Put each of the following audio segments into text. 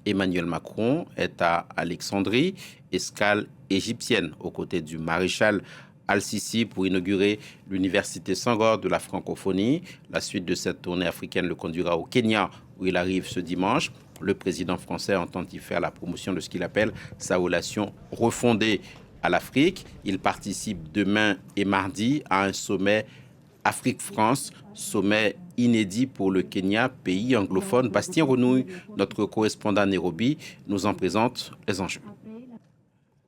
Emmanuel Macron est à Alexandrie, escale égyptienne, aux côtés du maréchal Al-Sisi pour inaugurer l'université Senghor de la francophonie. La suite de cette tournée africaine le conduira au Kenya, où il arrive ce dimanche. Le président français entend y faire la promotion de ce qu'il appelle sa relation refondée à l'Afrique. Il participe demain et mardi à un sommet Afrique-France, sommet inédit pour le Kenya, pays anglophone. Bastien Renouille, notre correspondant à Nairobi, nous en présente les enjeux.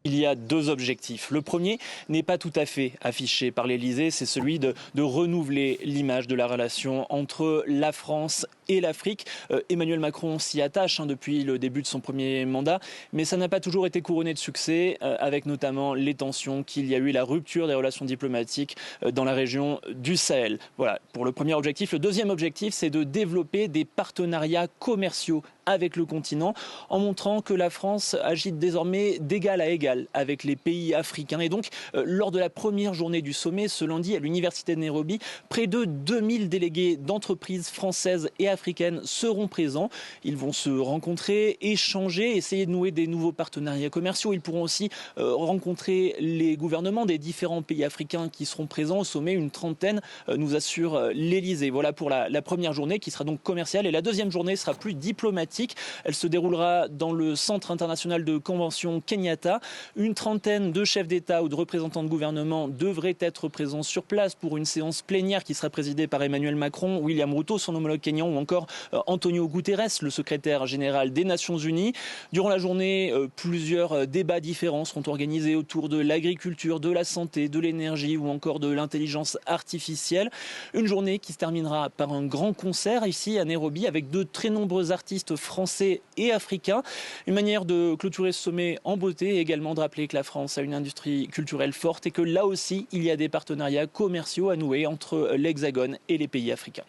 Il y a deux objectifs. Le premier n'est pas tout à fait affiché par l'Elysée, c'est celui de renouveler l'image de la relation entre la France et l'Afrique. Emmanuel Macron s'y attache depuis le début de son premier mandat, mais ça n'a pas toujours été couronné de succès, avec notamment les tensions qu'il y a eu, la rupture des relations diplomatiques dans la région du Sahel. Voilà pour le premier objectif. Le deuxième objectif, c'est de développer des partenariats commerciaux avec le continent, en montrant que la France agit désormais d'égal à égal avec les pays africains. Et donc, lors de la première journée du sommet, ce lundi, à l'université de Nairobi, près de 2000 délégués d'entreprises françaises et africaines seront présents. Ils vont se rencontrer, échanger, essayer de nouer des nouveaux partenariats commerciaux. Ils pourront aussi rencontrer les gouvernements des différents pays africains qui seront présents au sommet. Une trentaine, nous assure l'Elysée. Voilà pour la première journée qui sera donc commerciale. Et la deuxième journée sera plus diplomatique. Elle se déroulera dans le Centre international de convention Kenyatta. Une trentaine de chefs d'État ou de représentants de gouvernement devraient être présents sur place pour une séance plénière qui sera présidée par Emmanuel Macron, William Ruto, son homologue kényan, ou encore Antonio Guterres, le secrétaire général des Nations Unies. Durant la journée, plusieurs débats différents seront organisés autour de l'agriculture, de la santé, de l'énergie ou encore de l'intelligence artificielle. Une journée qui se terminera par un grand concert ici à Nairobi avec de très nombreux artistes français et africains. Une manière de clôturer ce sommet en beauté et également de rappeler que la France a une industrie culturelle forte et que là aussi, il y a des partenariats commerciaux à nouer entre l'Hexagone et les pays africains.